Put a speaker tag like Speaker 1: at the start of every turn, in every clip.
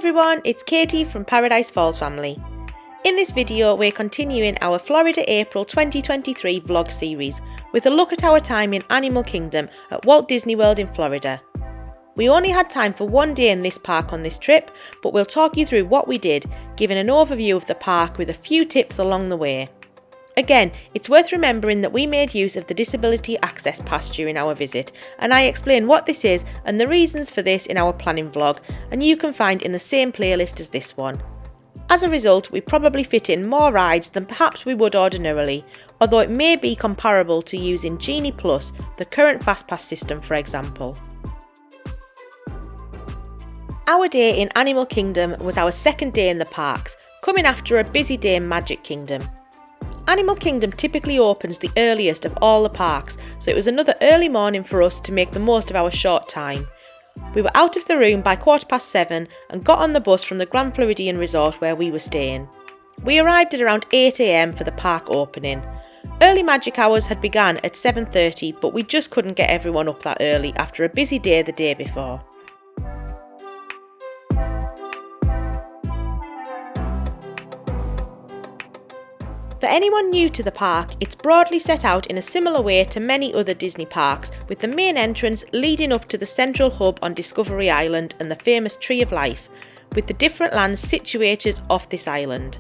Speaker 1: everyone, it's Katie from Paradise Falls family. In this video we're continuing our Florida April 2023 vlog series with a look at our time in Animal Kingdom at Walt Disney World in Florida. We only had time for one day in this park on this trip, but we'll talk you through what we did, giving an overview of the park with a few tips along the way. Again, it's worth remembering that we made use of the Disability Access Pass during our visit, and I explain what this is and the reasons for this in our planning vlog, and you can find in the same playlist as this one. As a result, we probably fit in more rides than perhaps we would ordinarily, although it may be comparable to using Genie Plus, the current FastPass system for example. Our day in Animal Kingdom was our second day in the parks, coming after a busy day in Magic Kingdom. Animal Kingdom typically opens the earliest of all the parks, so it was another early morning for us to make the most of our short time. We were out of the room by 7:15 and got on the bus from the Grand Floridian Resort where we were staying. We arrived at around 8 AM for the park opening. Early magic hours had begun at 7:30, but we just couldn't get everyone up that early after a busy day the day before. For anyone new to the park, it's broadly set out in a similar way to many other Disney parks, with the main entrance leading up to the central hub on Discovery Island and the famous Tree of Life, with the different lands situated off this island.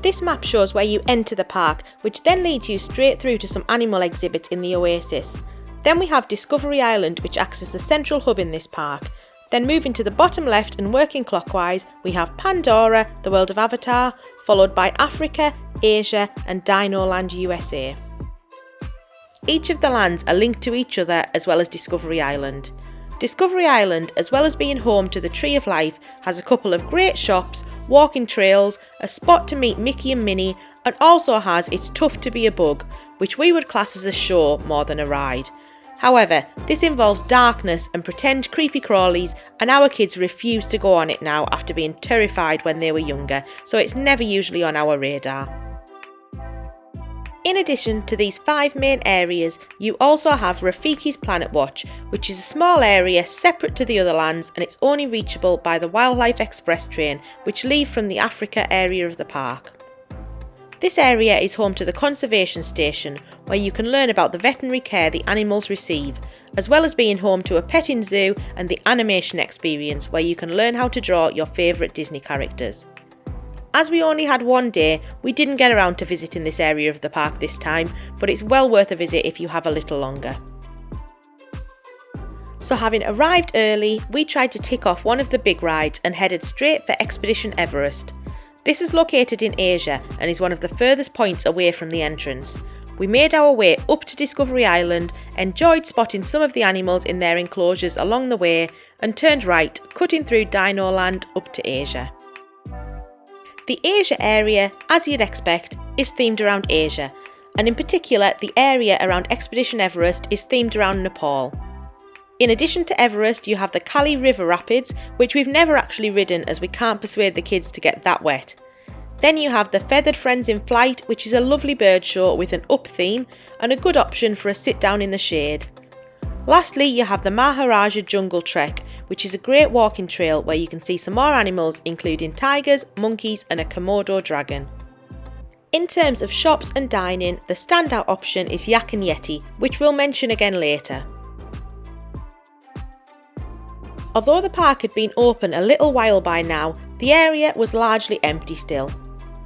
Speaker 1: This map shows where you enter the park, which then leads you straight through to some animal exhibits in the Oasis. Then we have Discovery Island, which acts as the central hub in this park. Then moving to the bottom left and working clockwise, we have Pandora, the world of Avatar, followed by Africa, Asia and Dinoland USA. Each of the lands are linked to each other as well as Discovery Island. Discovery Island, as well as being home to the Tree of Life, has a couple of great shops, walking trails, a spot to meet Mickey and Minnie, and also has It's Tough to Be a Bug, which we would class as a show more than a ride. However, this involves darkness and pretend creepy crawlies, and our kids refuse to go on it now after being terrified when they were younger, so it's never usually on our radar. In addition to these 5 main areas, you also have Rafiki's Planet Watch, which is a small area separate to the other lands, and it's only reachable by the Wildlife Express train, which leave from the Africa area of the park. This area is home to the conservation station, where you can learn about the veterinary care the animals receive, as well as being home to a petting zoo and the animation experience, where you can learn how to draw your favourite Disney characters. As we only had one day, we didn't get around to visiting this area of the park this time, but it's well worth a visit if you have a little longer. So having arrived early, we tried to tick off one of the big rides and headed straight for Expedition Everest. This is located in Asia and is one of the furthest points away from the entrance. We made our way up to Discovery Island, enjoyed spotting some of the animals in their enclosures along the way, and turned right, cutting through Dinoland up to Asia. The Asia area, as you'd expect, is themed around Asia, and in particular the area around Expedition Everest is themed around Nepal. In addition to Everest, you have the Kali River Rapids, which we've never actually ridden as we can't persuade the kids to get that wet. Then you have the Feathered Friends in Flight, which is a lovely bird show with an up theme and a good option for a sit down in the shade. Lastly, you have the Maharaja Jungle Trek, which is a great walking trail where you can see some more animals including tigers, monkeys and a Komodo dragon. In terms of shops and dining, the standout option is Yak Yeti, which we'll mention again later. Although the park had been open a little while by now, the area was largely empty still.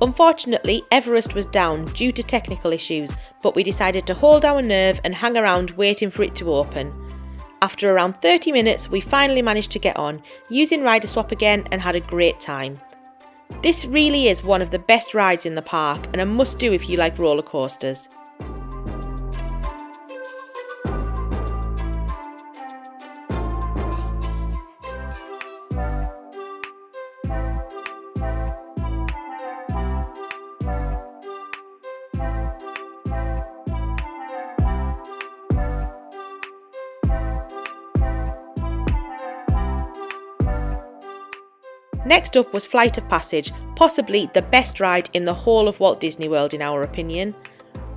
Speaker 1: Unfortunately, Everest was down due to technical issues, but we decided to hold our nerve and hang around waiting for it to open. After around 30 minutes, we finally managed to get on, using Rider Swap again, and had a great time. This really is one of the best rides in the park and a must do if you like roller coasters. Next up was Flight of Passage, possibly the best ride in the whole of Walt Disney World in our opinion.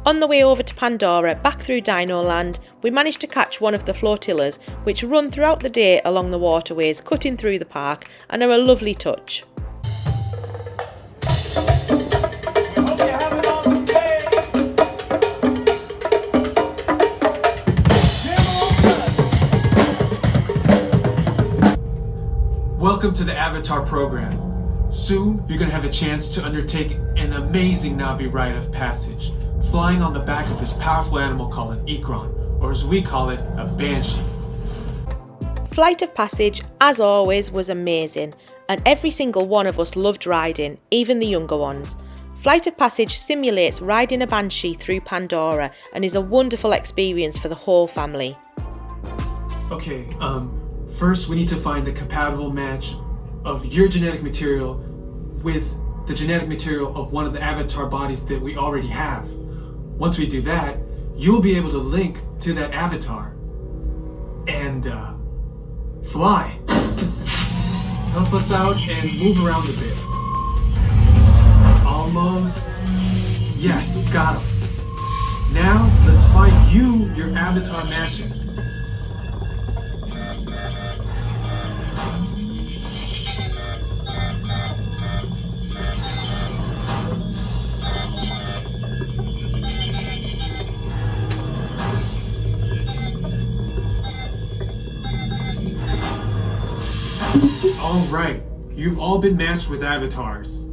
Speaker 1: On the way over to Pandora, back through Dinoland, we managed to catch one of the flotillas, which run throughout the day along the waterways cutting through the park and are a lovely touch.
Speaker 2: Welcome to the Avatar program. Soon, you're going to have a chance to undertake an amazing Na'vi rite of passage, flying on the back of this powerful animal called an Ikron, or as we call it, a banshee.
Speaker 1: Flight of Passage, as always, was amazing, and every single one of us loved riding, even the younger ones. Flight of Passage simulates riding a banshee through Pandora and is a wonderful experience for the whole family.
Speaker 2: Okay, first we need to find the compatible match of your genetic material with the genetic material of one of the avatar bodies that we already have. Once we do that, you'll be able to link to that avatar and fly. Help us out and move around a bit. Almost. Yes, got him. Now, let's find you your avatar matches. Alright, you've all been matched with avatars.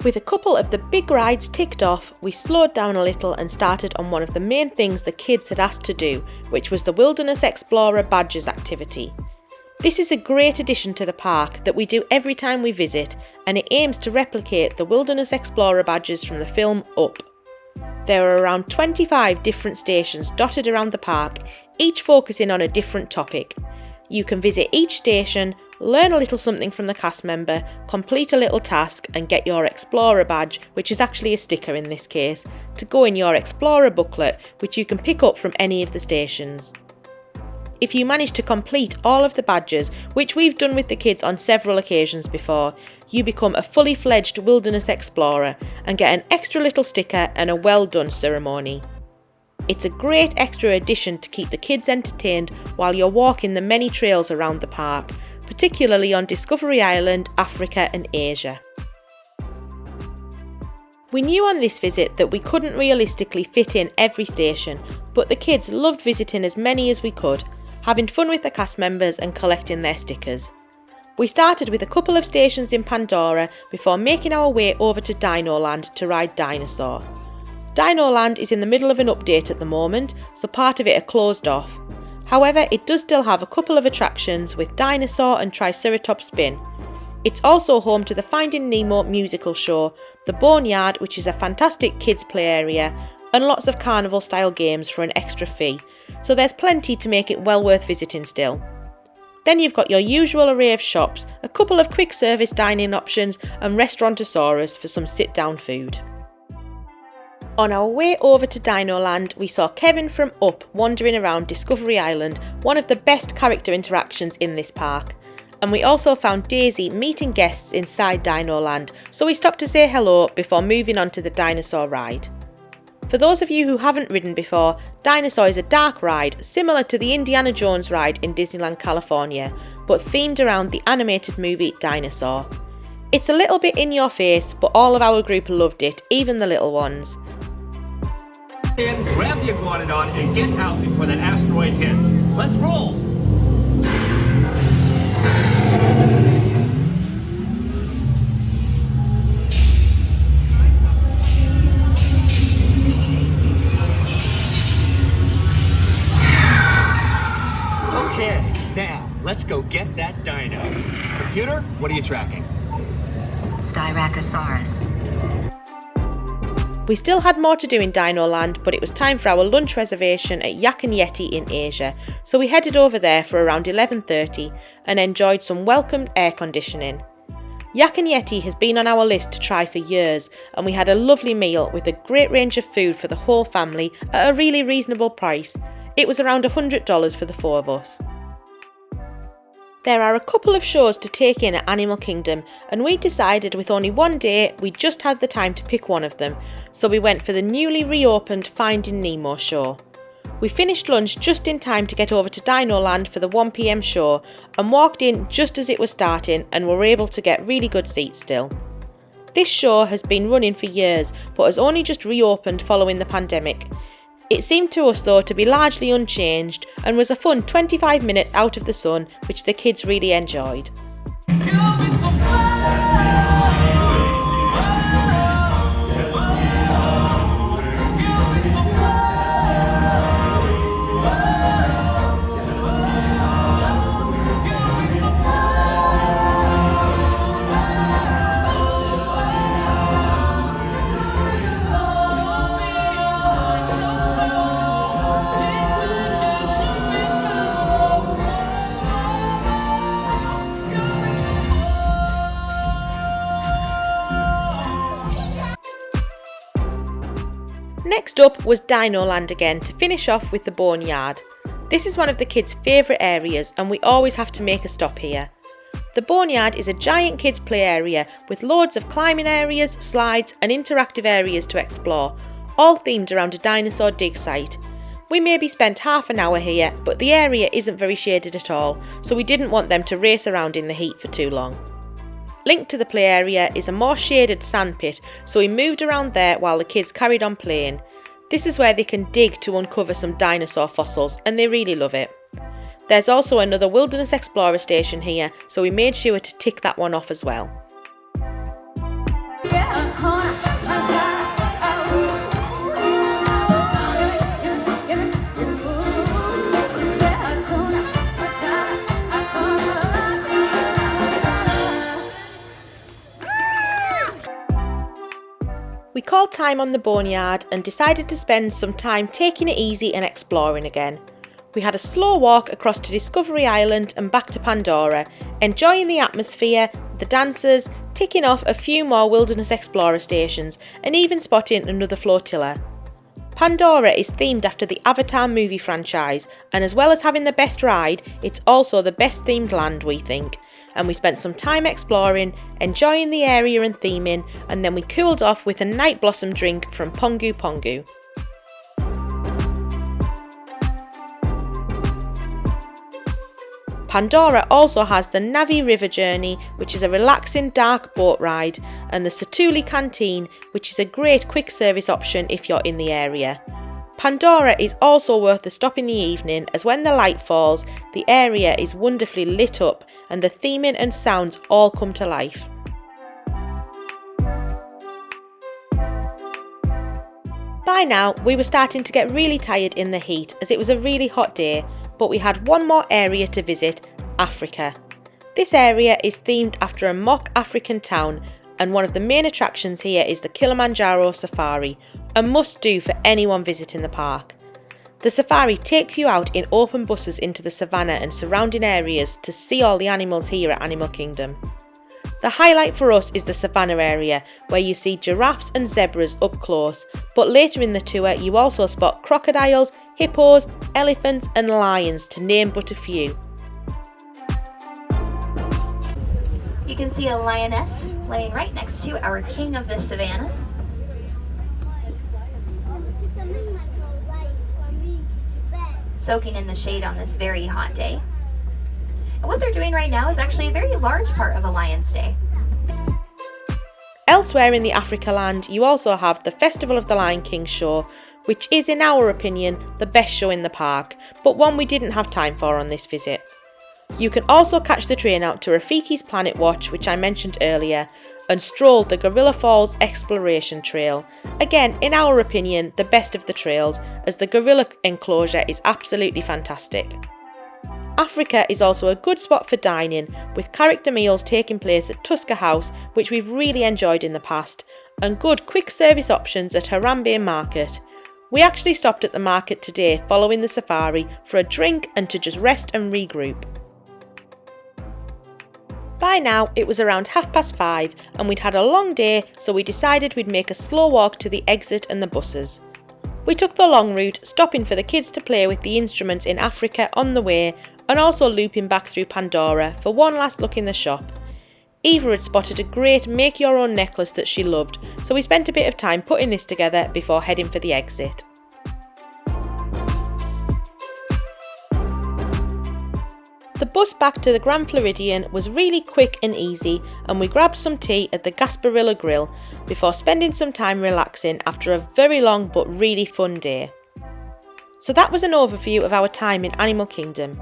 Speaker 1: With a couple of the big rides ticked off, we slowed down a little and started on one of the main things the kids had asked to do, which was the Wilderness Explorer Badges activity. This is a great addition to the park that we do every time we visit, and it aims to replicate the Wilderness Explorer badges from the film Up. There are around 25 different stations dotted around the park, each focusing on a different topic. You can visit each station, learn a little something from the cast member, complete a little task and get your Explorer badge, which is actually a sticker in this case, to go in your Explorer booklet, which you can pick up from any of the stations. If you manage to complete all of the badges, which we've done with the kids on several occasions before, you become a fully fledged Wilderness Explorer and get an extra little sticker and a well done ceremony. It's a great extra addition to keep the kids entertained while you're walking the many trails around the park, particularly on Discovery Island, Africa and Asia. We knew on this visit that we couldn't realistically fit in every station, but the kids loved visiting as many as we could, having fun with the cast members and collecting their stickers. We started with a couple of stations in Pandora before making our way over to Dinoland to ride Dinosaur. Dinoland is in the middle of an update at the moment, so part of it are closed off. However, it does still have a couple of attractions with Dinosaur and Triceratops Spin. It's also home to the Finding Nemo musical show, the Barnyard, which is a fantastic kids play area, and lots of carnival style games for an extra fee, so there's plenty to make it well worth visiting still. Then you've got your usual array of shops, a couple of quick service dining options and Restaurantosaurus for some sit down food. On our way over to Dinoland, we saw Kevin from Up wandering around Discovery Island, one of the best character interactions in this park. And we also found Daisy meeting guests inside Dinoland, so we stopped to say hello before moving on to the dinosaur ride. For those of you who haven't ridden before, Dinosaur is a dark ride similar to the Indiana Jones ride in Disneyland, California, but themed around the animated movie Dinosaur. It's a little bit in your face, but all of our group loved it, even the little ones.
Speaker 3: Grab the iguanodon and get out before that asteroid hits. Let's roll! Okay, now let's go get that dino. Computer, what are you tracking?
Speaker 4: Styracosaurus.
Speaker 1: We still had more to do in Dinoland, but it was time for our lunch reservation at Yak Yeti in Asia, so we headed over there for around 11:30 and enjoyed some welcomed air conditioning. Yak Yeti has been on our list to try for years, and we had a lovely meal with a great range of food for the whole family at a really reasonable price. It was around $100 for the four of us. There are a couple of shows to take in at Animal Kingdom, and we decided with only one day we just had the time to pick one of them, so we went for the newly reopened Finding Nemo show. We finished lunch just in time to get over to Dinoland for the 1 PM show and walked in just as it was starting and were able to get really good seats still. This show has been running for years but has only just reopened following the pandemic. It seemed to us though to be largely unchanged and was a fun 25 minutes out of the sun which the kids really enjoyed. Next up was Dinoland again to finish off with the Barnyard. This is one of the kids' favourite areas and we always have to make a stop here. The Barnyard is a giant kids' play area with loads of climbing areas, slides and interactive areas to explore, all themed around a dinosaur dig site. We maybe spent half an hour here, but the area isn't very shaded at all, so we didn't want them to race around in the heat for too long. Linked to the play area is a more shaded sand pit, so we moved around there while the kids carried on playing. This is where they can dig to uncover some dinosaur fossils and they really love it. There's also another Wilderness Explorer station here, so we made sure to tick that one off as well. We called time on the Barnyard and decided to spend some time taking it easy and exploring again. We had a slow walk across to Discovery Island and back to Pandora, enjoying the atmosphere, the dancers, ticking off a few more Wilderness Explorer stations and even spotting another flotilla. Pandora is themed after the Avatar movie franchise, and as well as having the best ride, it's also the best themed land, we think. And we spent some time exploring, enjoying the area and theming, and then we cooled off with a night blossom drink from Pongu Pongu. Pandora also has the Navi River Journey, which is a relaxing dark boat ride, and the Satuli Canteen, which is a great quick service option if you're in the area. Pandora is also worth a stop in the evening, as when the light falls, the area is wonderfully lit up and the theming and sounds all come to life. By now, we were starting to get really tired in the heat as it was a really hot day, but we had one more area to visit, Africa. This area is themed after a mock African town, and one of the main attractions here is the Kilimanjaro Safari, a must-do for anyone visiting the park. The safari takes you out in open buses into the savannah and surrounding areas to see all the animals here at Animal Kingdom. The highlight for us is the savannah area, where you see giraffes and zebras up close, but later in the tour you also spot crocodiles, hippos, elephants and lions, to name but a few.
Speaker 4: You can see a lioness laying right next to our king of the savannah. Soaking in the shade on this very hot day. And what they're doing right now is actually a very large part of a lion's day.
Speaker 1: Elsewhere in the Africa land, you also have the Festival of the Lion King show, which is, in our opinion, the best show in the park, but one we didn't have time for on this visit. You can also catch the train out to Rafiki's Planet Watch, which I mentioned earlier, and stroll the Gorilla Falls Exploration Trail. Again, in our opinion, the best of the trails, as the gorilla enclosure is absolutely fantastic. Africa is also a good spot for dining, with character meals taking place at Tusker House, which we've really enjoyed in the past, and good quick service options at Harambe Market. We actually stopped at the market today following the safari for a drink and to just rest and regroup. By now it was around 5:30 and we'd had a long day, so we decided we'd make a slow walk to the exit and the buses. We took the long route, stopping for the kids to play with the instruments in Africa on the way, and also looping back through Pandora for one last look in the shop. Eva had spotted a great make-your-own necklace that she loved, so we spent a bit of time putting this together before heading for the exit. The bus back to the Grand Floridian was really quick and easy, and we grabbed some tea at the Gasparilla Grill before spending some time relaxing after a very long but really fun day. So that was an overview of our time in Animal Kingdom.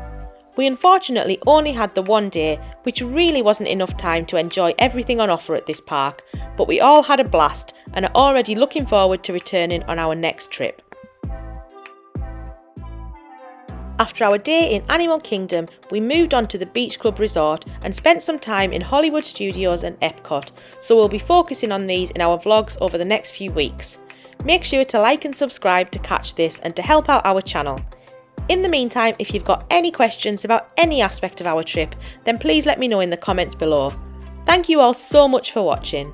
Speaker 1: We unfortunately only had the one day, which really wasn't enough time to enjoy everything on offer at this park, but we all had a blast and are already looking forward to returning on our next trip. After our day in Animal Kingdom, we moved on to the Beach Club Resort and spent some time in Hollywood Studios and Epcot, so we'll be focusing on these in our vlogs over the next few weeks. Make sure to like and subscribe to catch this and to help out our channel. In the meantime, if you've got any questions about any aspect of our trip, then please let me know in the comments below. Thank you all so much for watching.